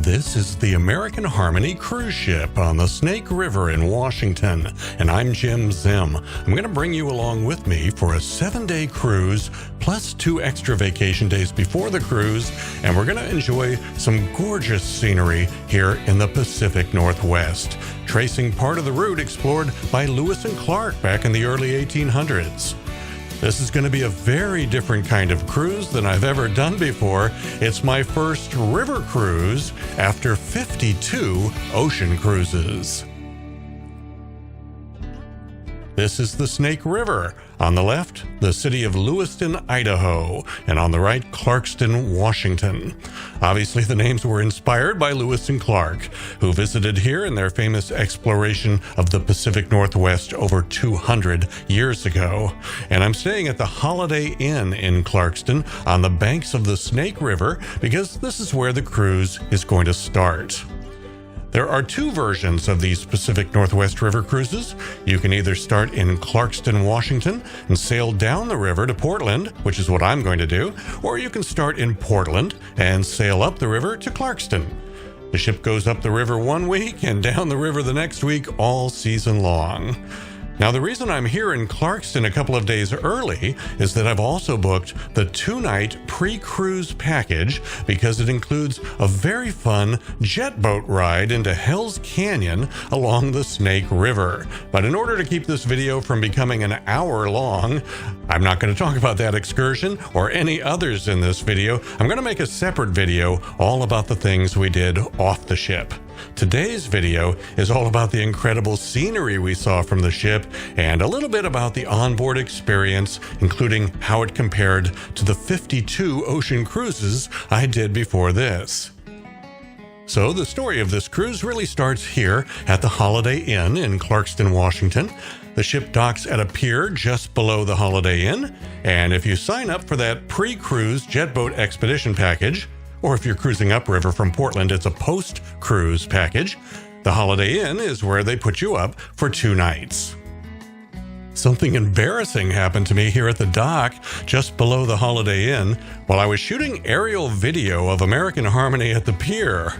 This is the American Harmony cruise ship on the Snake River in Washington, and I'm Jim Zim. I'm going to bring you along with me for a 7-day cruise, plus 2 extra vacation days before the cruise, and we're going to enjoy some gorgeous scenery here in the Pacific Northwest, tracing part of the route explored by Lewis and Clark back in the early 1800s. This is going to be a very different kind of cruise than I've ever done before. It's my first river cruise after 52 ocean cruises. This is the Snake River. On the left, the city of Lewiston, Idaho, and on the right, Clarkston, Washington. Obviously, the names were inspired by Lewis and Clark, who visited here in their famous exploration of the Pacific Northwest over 200 years ago. And I'm staying at the Holiday Inn in Clarkston on the banks of the Snake River because this is where the cruise is going to start. There are 2 versions of these Pacific Northwest river cruises. You can either start in Clarkston, Washington, and sail down the river to Portland, which is what I'm going to do, or you can start in Portland and sail up the river to Clarkston. The ship goes up the river one week and down the river the next week all season long. Now, the reason I'm here in Clarkston a couple of days early is that I've also booked the 2-night pre-cruise package because it includes a very fun jet boat ride into Hell's Canyon along the Snake River. But in order to keep this video from becoming an hour long, I'm not going to talk about that excursion or any others in this video. I'm going to make a separate video all about the things we did off the ship. Today's video is all about the incredible scenery we saw from the ship and a little bit about the onboard experience, including how it compared to the 52 ocean cruises I did before this. So the story of this cruise really starts here at the Holiday Inn in Clarkston, Washington. The ship docks at a pier just below the Holiday Inn, and if you sign up for that pre-cruise jet boat expedition package, or if you're cruising upriver from Portland, it's a post-cruise package, the Holiday Inn is where they put you up for 2 nights. Something embarrassing happened to me here at the dock just below the Holiday Inn while I was shooting aerial video of American Harmony at the pier.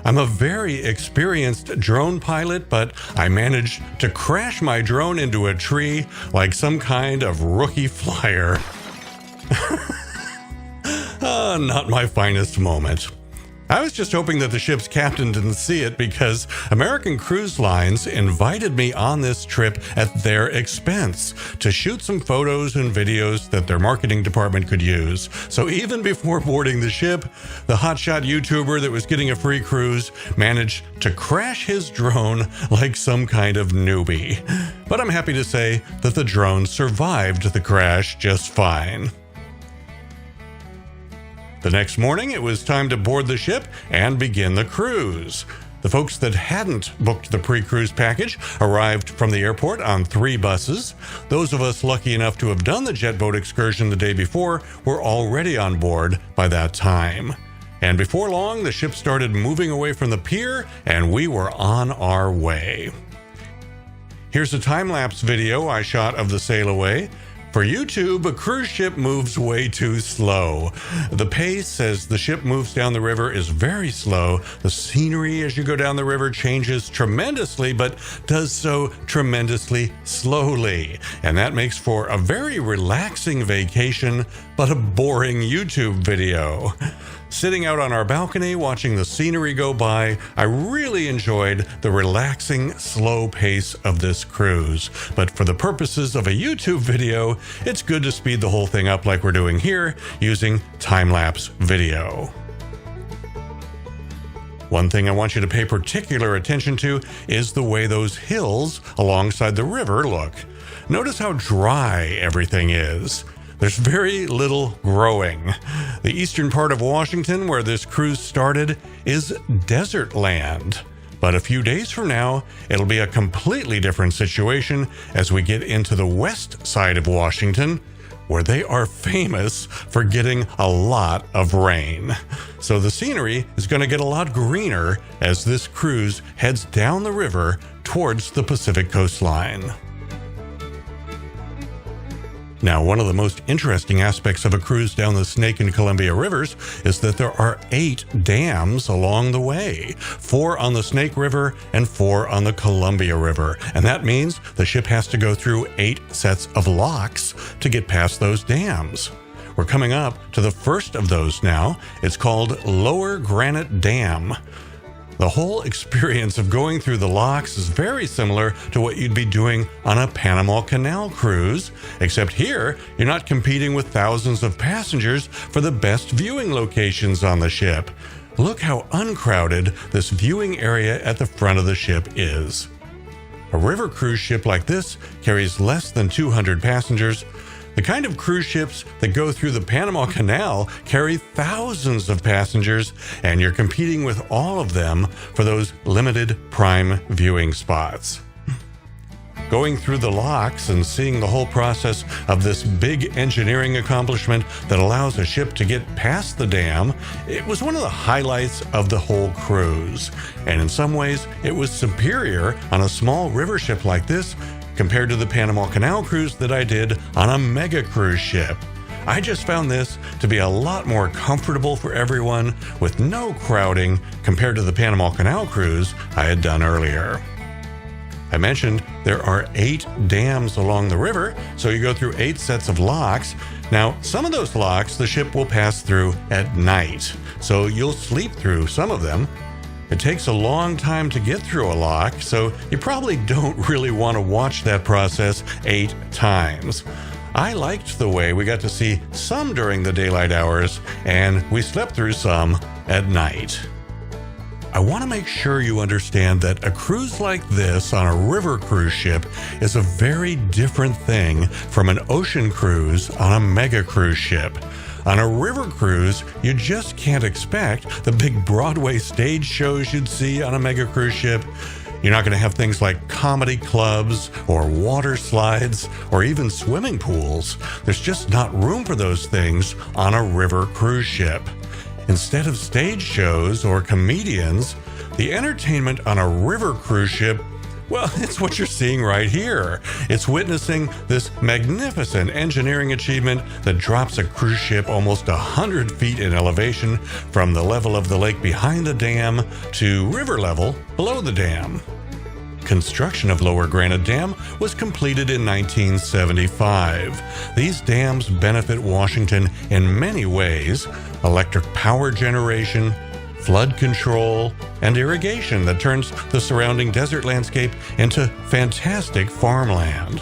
I'm a very experienced drone pilot, but I managed to crash my drone into a tree like some kind of rookie flyer. Not my finest moment. I was just hoping that the ship's captain didn't see it because American Cruise Lines invited me on this trip at their expense to shoot some photos and videos that their marketing department could use. So even before boarding the ship, the hotshot YouTuber that was getting a free cruise managed to crash his drone like some kind of newbie. But I'm happy to say that the drone survived the crash just fine. The next morning, it was time to board the ship and begin the cruise. The folks that hadn't booked the pre-cruise package arrived from the airport on 3 buses. Those of us lucky enough to have done the jet boat excursion the day before were already on board by that time. And before long, the ship started moving away from the pier, and we were on our way. Here's a time-lapse video I shot of the sail away. For YouTube, a cruise ship moves way too slow. The pace as the ship moves down the river is very slow. The scenery as you go down the river changes tremendously, but does so tremendously slowly. And that makes for a very relaxing vacation, but a boring YouTube video. Sitting out on our balcony, watching the scenery go by, I really enjoyed the relaxing, slow pace of this cruise. But for the purposes of a YouTube video, it's good to speed the whole thing up like we're doing here, using time-lapse video. One thing I want you to pay particular attention to is the way those hills alongside the river look. Notice how dry everything is. There's very little growing. The eastern part of Washington, where this cruise started, is desert land. But a few days from now, it'll be a completely different situation as we get into the west side of Washington, where they are famous for getting a lot of rain. So the scenery is going to get a lot greener as this cruise heads down the river towards the Pacific coastline. Now, one of the most interesting aspects of a cruise down the Snake and Columbia rivers is that there are 8 dams along the way, 4 on the Snake River and 4 on the Columbia River. And that means the ship has to go through 8 sets of locks to get past those dams. We're coming up to the first of those now. It's called Lower Granite Dam. The whole experience of going through the locks is very similar to what you'd be doing on a Panama Canal cruise, except here you're not competing with thousands of passengers for the best viewing locations on the ship. Look how uncrowded this viewing area at the front of the ship is. A river cruise ship like this carries less than 200 passengers. The kind of cruise ships that go through the Panama Canal carry thousands of passengers, and you're competing with all of them for those limited prime viewing spots. Going through the locks and seeing the whole process of this big engineering accomplishment that allows a ship to get past the dam, it was one of the highlights of the whole cruise. And in some ways, it was superior on a small river ship like this compared to the Panama Canal cruise that I did on a mega cruise ship. I just found this to be a lot more comfortable for everyone with no crowding compared to the Panama Canal cruise I had done earlier. I mentioned there are 8 dams along the river, so you go through 8 sets of locks. Now, some of those locks the ship will pass through at night, so you'll sleep through some of them. It takes a long time to get through a lock, so you probably don't really want to watch that process 8 times. I liked the way we got to see some during the daylight hours, and we slept through some at night. I want to make sure you understand that a cruise like this on a river cruise ship is a very different thing from an ocean cruise on a mega cruise ship. On a river cruise, you just can't expect the big Broadway stage shows you'd see on a mega cruise ship. You're not going to have things like comedy clubs or water slides or even swimming pools. There's just not room for those things on a river cruise ship. Instead of stage shows or comedians, the entertainment on a river cruise ship, well, it's what you're seeing right here. It's witnessing this magnificent engineering achievement that drops a cruise ship almost 100 feet in elevation from the level of the lake behind the dam to river level below the dam. Construction of Lower Granite Dam was completed in 1975. These dams benefit Washington in many ways: electric power generation, flood control, and irrigation that turns the surrounding desert landscape into fantastic farmland.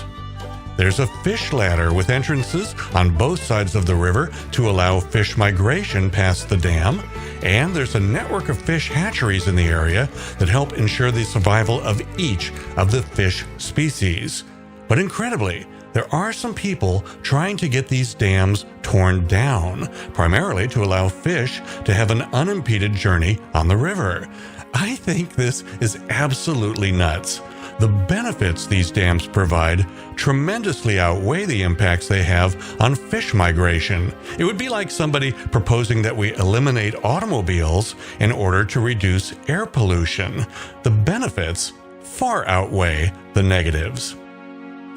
There's a fish ladder with entrances on both sides of the river to allow fish migration past the dam, and there's a network of fish hatcheries in the area that help ensure the survival of each of the fish species. But incredibly, there are some people trying to get these dams torn down, primarily to allow fish to have an unimpeded journey on the river. I think this is absolutely nuts. The benefits these dams provide tremendously outweigh the impacts they have on fish migration. It would be like somebody proposing that we eliminate automobiles in order to reduce air pollution. The benefits far outweigh the negatives.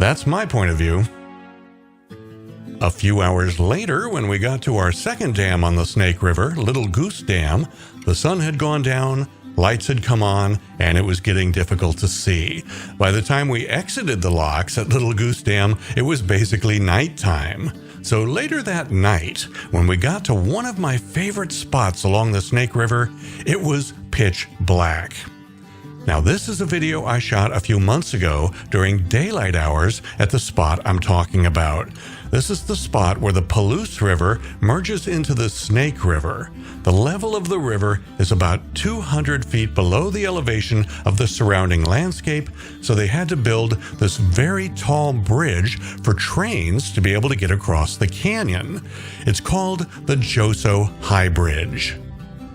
That's my point of view. A few hours later, when we got to our second dam on the Snake River, Little Goose Dam, the sun had gone down, lights had come on, and it was getting difficult to see. By the time we exited the locks at Little Goose Dam, it was basically nighttime. So later that night, when we got to one of my favorite spots along the Snake River, it was pitch black. Now, this is a video I shot a few months ago during daylight hours at the spot I'm talking about. This is the spot where the Palouse River merges into the Snake River. The level of the river is about 200 feet below the elevation of the surrounding landscape, so they had to build this very tall bridge for trains to be able to get across the canyon. It's called the Joso High Bridge.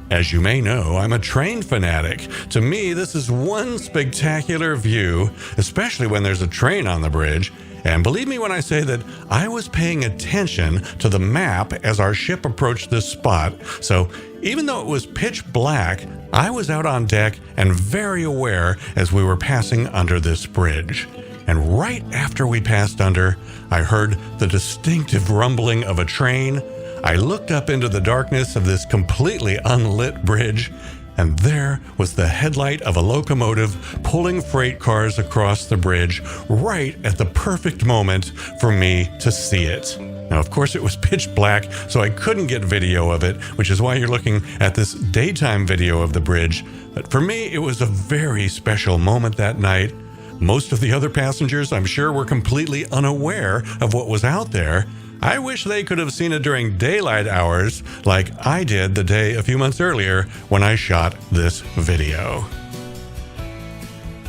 As you may know, I'm a train fanatic. To me, this is one spectacular view, especially when there's a train on the bridge. And believe me when I say that I was paying attention to the map as our ship approached this spot. So even though it was pitch black, I was out on deck and very aware as we were passing under this bridge. and right after we passed under, I heard the distinctive rumbling of a train. I looked up into the darkness of this completely unlit bridge, and there was the headlight of a locomotive pulling freight cars across the bridge right at the perfect moment for me to see it. Now, of course, it was pitch black, so I couldn't get video of it, which is why you're looking at this daytime video of the bridge. But for me, it was a very special moment that night. Most of the other passengers, I'm sure, were completely unaware of what was out there. I wish they could have seen it during daylight hours like I did the day a few months earlier when I shot this video.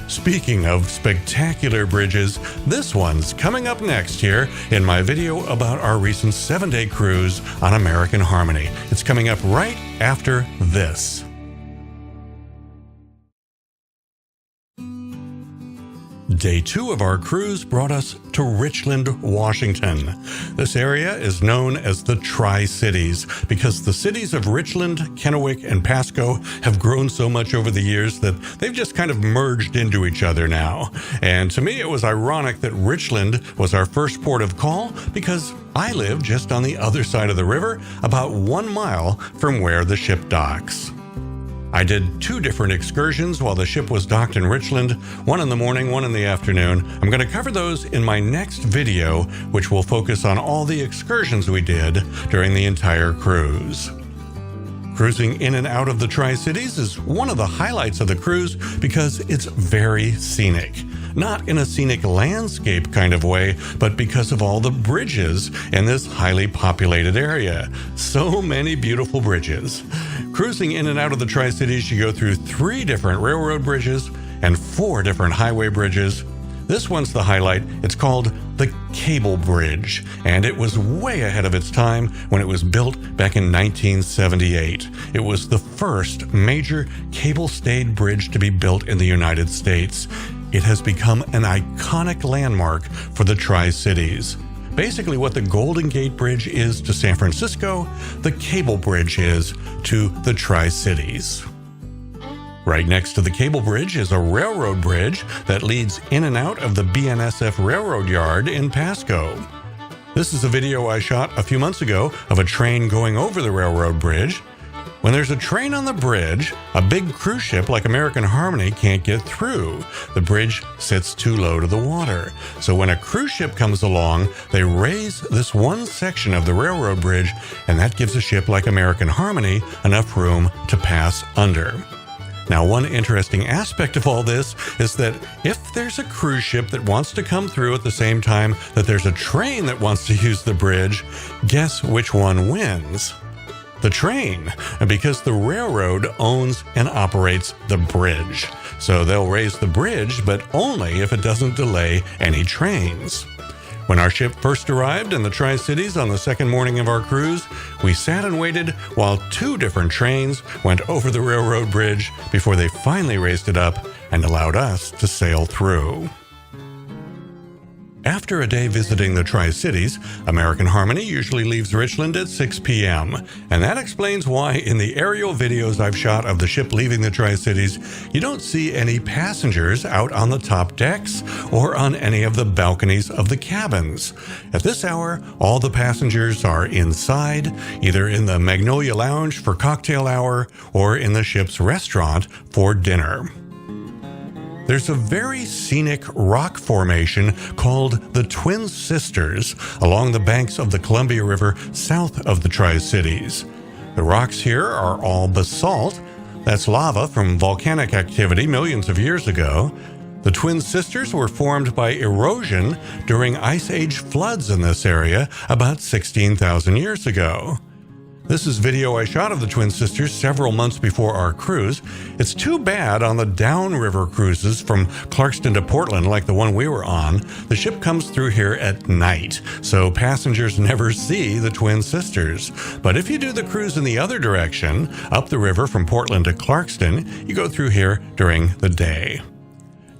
Speaking of spectacular bridges, this one's coming up next here in my video about our recent 7-day cruise on American Harmony. It's coming up right after this. Day 2 of our cruise brought us to Richland, Washington. This area is known as the Tri-Cities because the cities of Richland, Kennewick, and Pasco have grown so much over the years that they've just kind of merged into each other now. And to me, it was ironic that Richland was our first port of call because I live just on the other side of the river, about 1 mile from where the ship docks. I did 2 different excursions while the ship was docked in Richland, one in the morning, one in the afternoon. I'm going to cover those in my next video, which will focus on all the excursions we did during the entire cruise. Cruising in and out of the Tri-Cities is one of the highlights of the cruise because it's very scenic. Not in a scenic landscape kind of way, but because of all the bridges in this highly populated area. So many beautiful bridges. Cruising in and out of the Tri-Cities, you go through 3 different railroad bridges and 4 different highway bridges. This one's the highlight. It's called the Cable Bridge, and it was way ahead of its time when it was built back in 1978. It was the first major cable-stayed bridge to be built in the United States. It has become an iconic landmark for the Tri-Cities. Basically what the Golden Gate Bridge is to San Francisco, the Cable Bridge is to the Tri-Cities. Right next to the Cable Bridge is a railroad bridge that leads in and out of the BNSF Railroad Yard in Pasco. This is a video I shot a few months ago of a train going over the railroad bridge. When there's a train on the bridge, a big cruise ship like American Harmony can't get through. The bridge sits too low to the water. So when a cruise ship comes along, they raise this one section of the railroad bridge, and that gives a ship like American Harmony enough room to pass under. Now, one interesting aspect of all this is that if there's a cruise ship that wants to come through at the same time that there's a train that wants to use the bridge, guess which one wins? The train, because the railroad owns and operates the bridge. So they'll raise the bridge, but only if it doesn't delay any trains. When our ship first arrived in the Tri-Cities on the second morning of our cruise, we sat and waited while 2 different trains went over the railroad bridge before they finally raised it up and allowed us to sail through. After a day visiting the Tri-Cities, American Harmony usually leaves Richland at 6 p.m., and that explains why in the aerial videos I've shot of the ship leaving the Tri-Cities, you don't see any passengers out on the top decks or on any of the balconies of the cabins. At this hour, all the passengers are inside, either in the Magnolia Lounge for cocktail hour or in the ship's restaurant for dinner. There's a very scenic rock formation called the Twin Sisters along the banks of the Columbia River south of the Tri-Cities. The rocks here are all basalt. That's lava from volcanic activity millions of years ago. The Twin Sisters were formed by erosion during Ice Age floods in this area about 16,000 years ago. This is video I shot of the Twin Sisters several months before our cruise. It's too bad on the downriver cruises from Clarkston to Portland, like the one we were on, the ship comes through here at night, so passengers never see the Twin Sisters. But if you do the cruise in the other direction, up the river from Portland to Clarkston, you go through here during the day.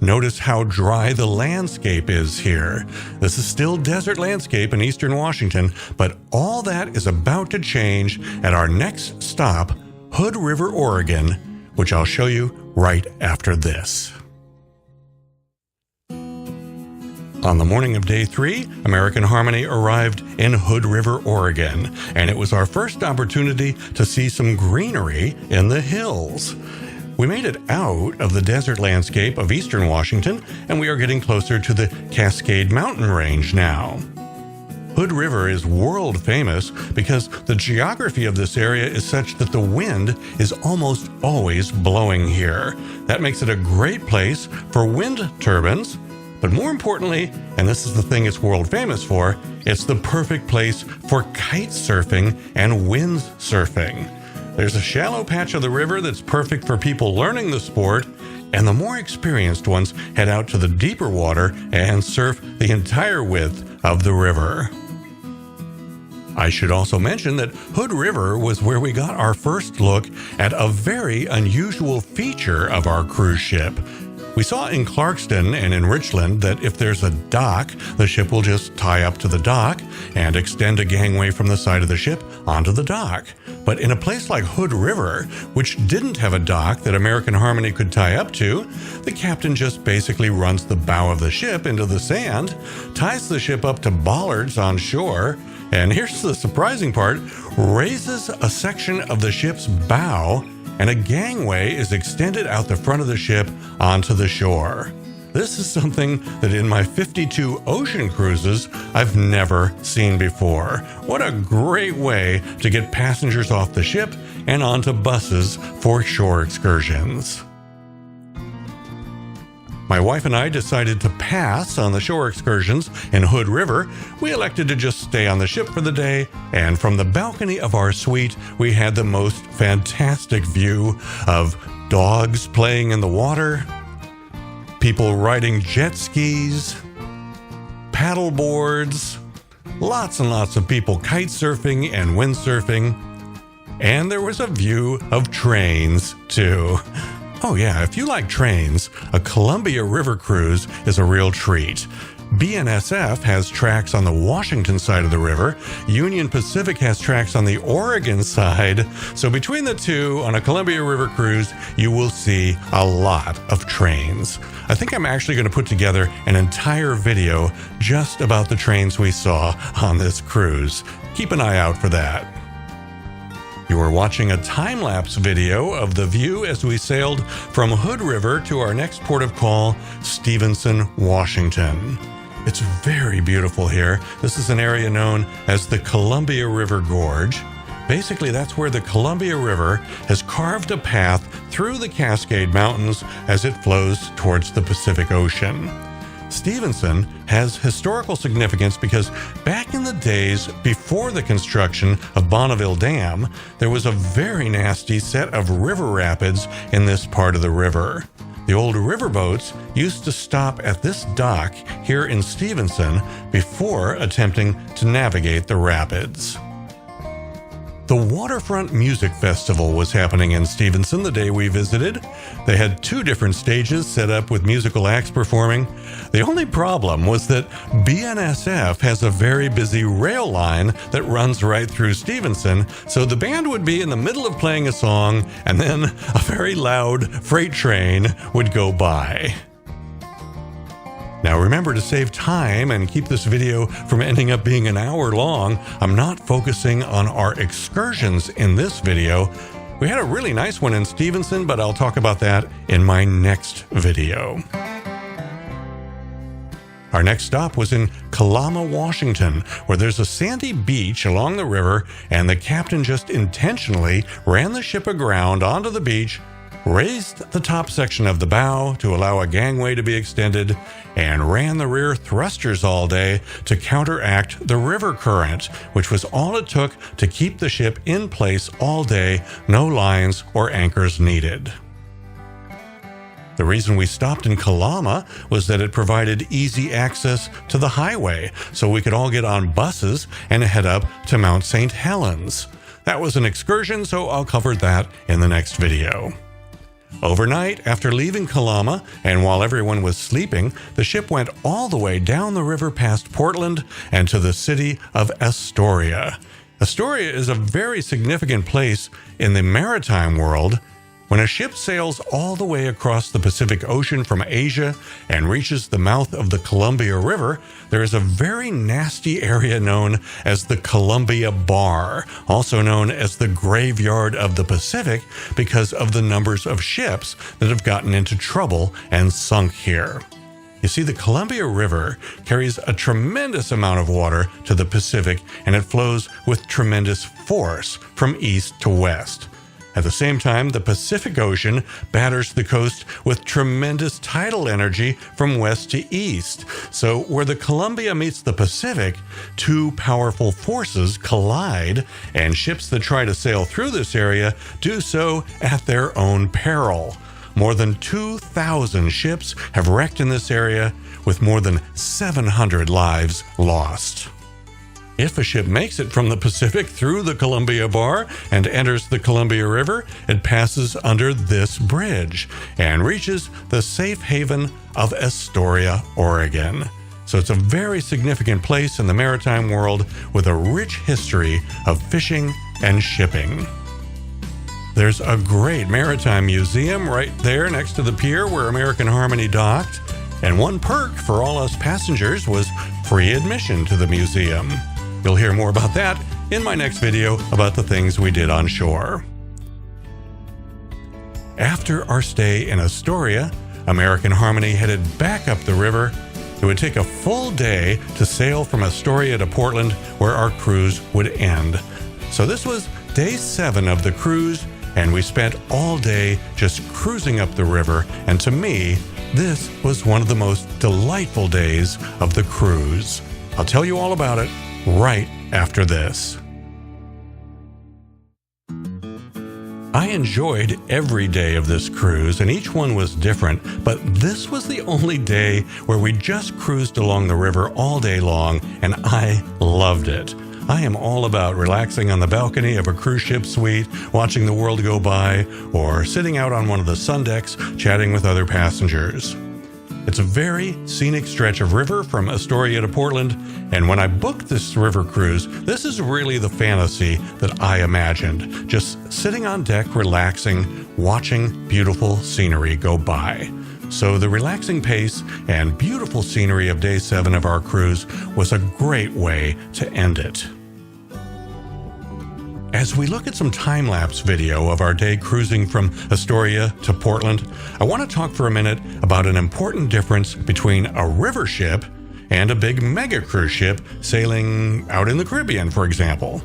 Notice how dry the landscape is here. This is still desert landscape in eastern Washington, but all that is about to change at our next stop, Hood River, Oregon, which I'll show you right after this. On the morning of day 3, American Harmony arrived in Hood River, Oregon, and it was our first opportunity to see some greenery in the hills. We made it out of the desert landscape of eastern Washington, and we are getting closer to the Cascade Mountain Range now. Hood River is world famous because the geography of this area is such that the wind is almost always blowing here. That makes it a great place for wind turbines, but more importantly, and this is the thing it's world famous for, it's the perfect place for kite surfing and wind surfing. There's a shallow patch of the river that's perfect for people learning the sport, and the more experienced ones head out to the deeper water and surf the entire width of the river. I should also mention that Hood River was where we got our first look at a very unusual feature of our cruise ship. We saw in Clarkston and in Richland that if there's a dock, the ship will just tie up to the dock and extend a gangway from the side of the ship onto the dock. But in a place like Hood River, which didn't have a dock that American Harmony could tie up to, the captain just basically runs the bow of the ship into the sand, ties the ship up to bollards on shore, and here's the surprising part, raises a section of the ship's bow, and a gangway is extended out the front of the ship onto the shore. This is something that in my 52 ocean cruises, I've never seen before. What a great way to get passengers off the ship and onto buses for shore excursions. My wife and I decided to pass on the shore excursions in Hood River. We elected to just stay on the ship for the day, and from the balcony of our suite, we had the most fantastic view of dogs playing in the water, people riding jet skis, paddle boards, lots and lots of people kite surfing and windsurfing, and there was a view of trains too. Oh yeah, if you like trains, a Columbia River cruise is a real treat. BNSF has tracks on the Washington side of the river. Union Pacific has tracks on the Oregon side. So between the two, on a Columbia River cruise, you will see a lot of trains. I think I'm actually going to put together an entire video just about the trains we saw on this cruise. Keep an eye out for that. You are watching a time-lapse video of the view as we sailed from Hood River to our next port of call, Stevenson, Washington. It's very beautiful here. This is an area known as the Columbia River Gorge. Basically, that's where the Columbia River has carved a path through the Cascade Mountains as it flows towards the Pacific Ocean. Stevenson has historical significance because back in the days before the construction of Bonneville Dam, there was a very nasty set of river rapids in this part of the river. The old riverboats used to stop at this dock here in Stevenson before attempting to navigate the rapids. The Waterfront Music Festival was happening in Stevenson the day we visited. They had 2 different stages set up with musical acts performing. The only problem was that BNSF has a very busy rail line that runs right through Stevenson, so the band would be in the middle of playing a song, and then a very loud freight train would go by. Now remember to save time and keep this video from ending up being an hour long. I'm not focusing on our excursions in this video. We had a really nice one in Stevenson, but I'll talk about that in my next video. Our next stop was in Kalama, Washington, where there's a sandy beach along the river, and the captain just intentionally ran the ship aground onto the beach, raised the top section of the bow to allow a gangway to be extended, and ran the rear thrusters all day to counteract the river current, which was all it took to keep the ship in place all day, no lines or anchors needed. The reason we stopped in Kalama was that it provided easy access to the highway, so we could all get on buses and head up to Mount St. Helens. That was an excursion, so I'll cover that in the next video. Overnight, after leaving Kalama, and while everyone was sleeping, the ship went all the way down the river past Portland and to the city of Astoria. Astoria is a very significant place in the maritime world. When a ship sails all the way across the Pacific Ocean from Asia and reaches the mouth of the Columbia River, there is a very nasty area known as the Columbia Bar, also known as the Graveyard of the Pacific because of the numbers of ships that have gotten into trouble and sunk here. You see, the Columbia River carries a tremendous amount of water to the Pacific, and it flows with tremendous force from east to west. At the same time, the Pacific Ocean batters the coast with tremendous tidal energy from west to east. So where the Columbia meets the Pacific, two powerful forces collide, and ships that try to sail through this area do so at their own peril. More than 2,000 ships have wrecked in this area, with more than 700 lives lost. If a ship makes it from the Pacific through the Columbia Bar and enters the Columbia River, it passes under this bridge and reaches the safe haven of Astoria, Oregon. So it's a very significant place in the maritime world with a rich history of fishing and shipping. There's a great maritime museum right there next to the pier where American Harmony docked, and one perk for all us passengers was free admission to the museum. You'll hear more about that in my next video about the things we did on shore. After our stay in Astoria, American Harmony headed back up the river. It would take a full day to sail from Astoria to Portland, where our cruise would end. So this was day 7 of the cruise, and we spent all day just cruising up the river, and to me, this was one of the most delightful days of the cruise. I'll tell you all about it right after this. I enjoyed every day of this cruise, and each one was different, but this was the only day where we just cruised along the river all day long, and I loved it. I am all about relaxing on the balcony of a cruise ship suite, watching the world go by, or sitting out on one of the sun decks chatting with other passengers. It's a very scenic stretch of river from Astoria to Portland, and when I booked this river cruise, this is really the fantasy that I imagined. Just sitting on deck, relaxing, watching beautiful scenery go by. So the relaxing pace and beautiful scenery of day 7 of our cruise was a great way to end it. As we look at some time-lapse video of our day cruising from Astoria to Portland, I want to talk for a minute about an important difference between a river ship and a big mega cruise ship sailing out in the Caribbean, for example.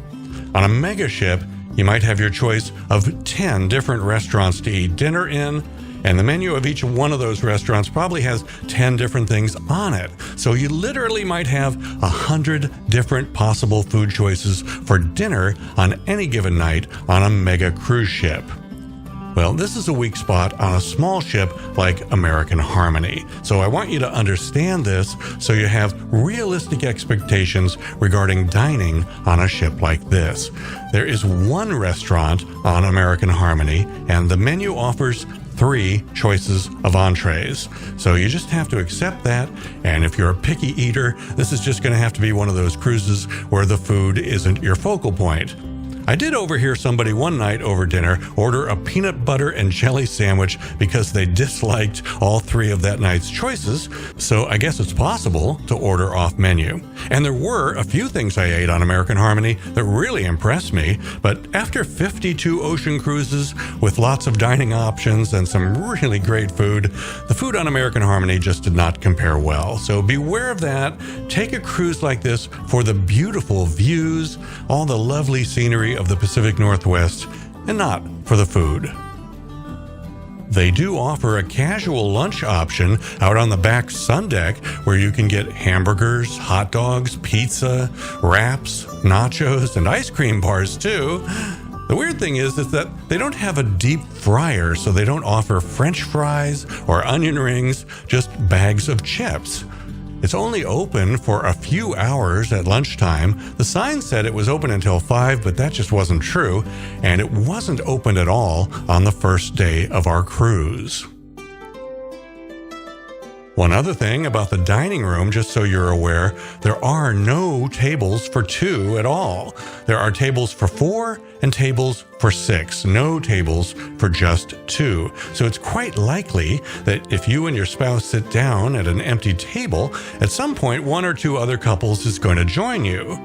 On a mega ship, you might have your choice of 10 different restaurants to eat dinner in, and the menu of each one of those restaurants probably has 10 different things on it. So you literally might have 100 different possible food choices for dinner on any given night on a mega cruise ship. Well, this is a weak spot on a small ship like American Harmony. So I want you to understand this so you have realistic expectations regarding dining on a ship like this. There is one restaurant on American Harmony, and the menu offers 3 choices of entrees. So you just have to accept that, and if you're a picky eater, this is just going to have to be one of those cruises where the food isn't your focal point. I did overhear somebody one night over dinner order a peanut butter and jelly sandwich because they disliked all 3 of that night's choices, so I guess it's possible to order off menu. And there were a few things I ate on American Harmony that really impressed me, but after 52 ocean cruises with lots of dining options and some really great food, the food on American Harmony just did not compare well. So beware of that. Take a cruise like this for the beautiful views, all the lovely scenery of the Pacific Northwest, and not for the food. They do offer a casual lunch option out on the back sun deck where you can get hamburgers, hot dogs, pizza, wraps, nachos, and ice cream bars too. The weird thing is that they don't have a deep fryer, so they don't offer French fries or onion rings, just bags of chips. It's only open for a few hours at lunchtime. The sign said it was open until 5, but that just wasn't true, and it wasn't open at all on the first day of our cruise. One other thing about the dining room, just so you're aware, there are no tables for 2 at all. There are tables for 4 and tables for 6, no tables for just 2. So it's quite likely that if you and your spouse sit down at an empty table, at some point 1 or 2 other couples is going to join you.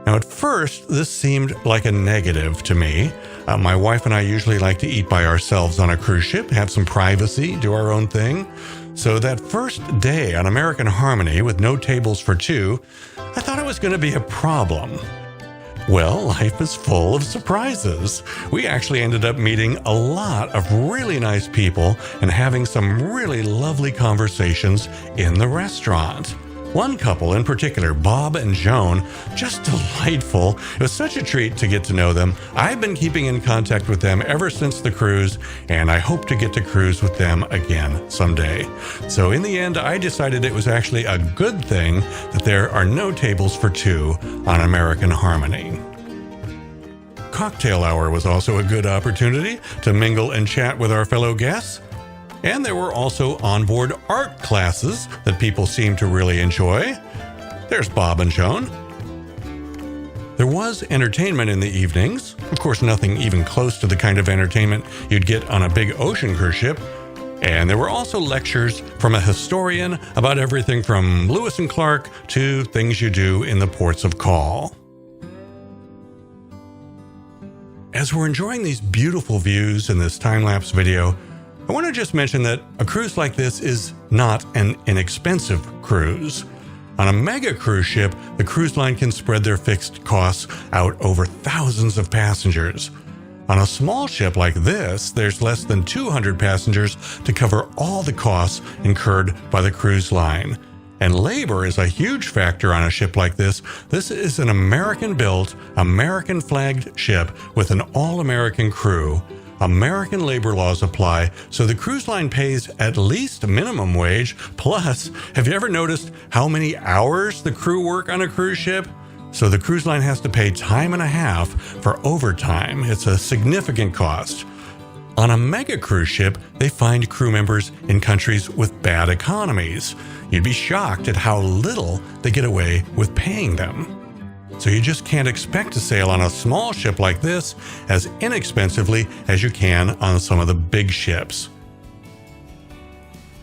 Now, at first, this seemed like a negative to me. My wife and I usually like to eat by ourselves on a cruise ship, have some privacy, do our own thing. So that first day on American Harmony with no tables for 2, I thought it was going to be a problem. Well, life is full of surprises. We actually ended up meeting a lot of really nice people and having some really lovely conversations in the restaurant. One couple in particular, Bob and Joan, just delightful. It was such a treat to get to know them. I've been keeping in contact with them ever since the cruise, and I hope to get to cruise with them again someday. So in the end, I decided it was actually a good thing that there are no tables for 2 on American Harmony. Cocktail hour was also a good opportunity to mingle and chat with our fellow guests. And there were also onboard art classes that people seemed to really enjoy. There's Bob and Joan. There was entertainment in the evenings. Of course, nothing even close to the kind of entertainment you'd get on a big ocean cruise ship. And there were also lectures from a historian about everything from Lewis and Clark to things you do in the ports of call. As we're enjoying these beautiful views in this time-lapse video, I want to just mention that a cruise like this is not an inexpensive cruise. On a mega cruise ship, the cruise line can spread their fixed costs out over thousands of passengers. On a small ship like this, there's less than 200 passengers to cover all the costs incurred by the cruise line. And labor is a huge factor on a ship like this. This is an American-built, American-flagged ship with an all-American crew. American labor laws apply, so the cruise line pays at least minimum wage. Plus, have you ever noticed how many hours the crew work on a cruise ship? So the cruise line has to pay time and a half for overtime. It's a significant cost. On a mega cruise ship, they find crew members in countries with bad economies. You'd be shocked at how little they get away with paying them. So you just can't expect to sail on a small ship like this as inexpensively as you can on some of the big ships.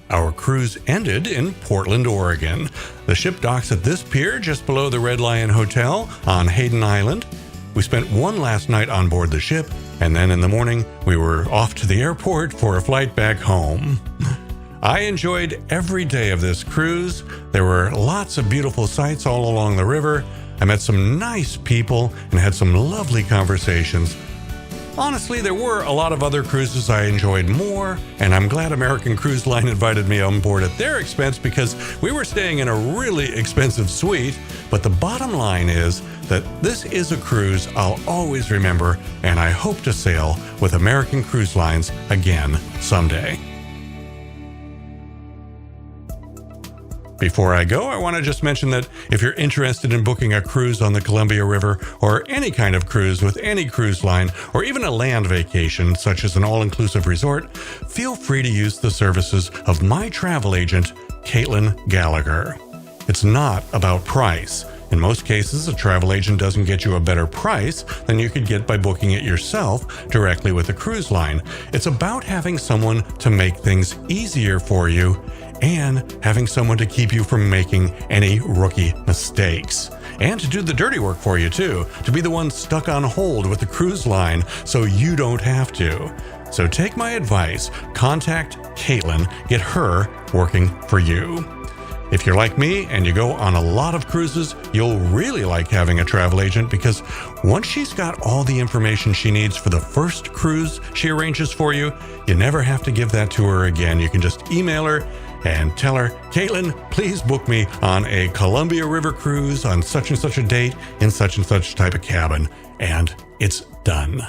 Our cruise ended in Portland, Oregon. The ship docks at this pier just below the Red Lion Hotel on Hayden Island. We spent one last night on board the ship, and then in the morning we were off to the airport for a flight back home. I enjoyed every day of this cruise. There were lots of beautiful sights all along the river. I met some nice people and had some lovely conversations. Honestly, there were a lot of other cruises I enjoyed more, and I'm glad American Cruise Line invited me on board at their expense because we were staying in a really expensive suite. But the bottom line is that this is a cruise I'll always remember, and I hope to sail with American Cruise Lines again someday. Before I go, I want to just mention that if you're interested in booking a cruise on the Columbia River or any kind of cruise with any cruise line or even a land vacation such as an all-inclusive resort, feel free to use the services of my travel agent, Caitlin Gallagher. It's not about price. In most cases, a travel agent doesn't get you a better price than you could get by booking it yourself directly with a cruise line. It's about having someone to make things easier for you and having someone to keep you from making any rookie mistakes. And to do the dirty work for you too, to be the one stuck on hold with the cruise line so you don't have to. So take my advice, contact Caitlin, get her working for you. If you're like me and you go on a lot of cruises, you'll really like having a travel agent because once she's got all the information she needs for the first cruise she arranges for you, you never have to give that to her again. You can just email her and tell her, Caitlin, please book me on a Columbia River cruise on such and such a date in such and such type of cabin. And it's done.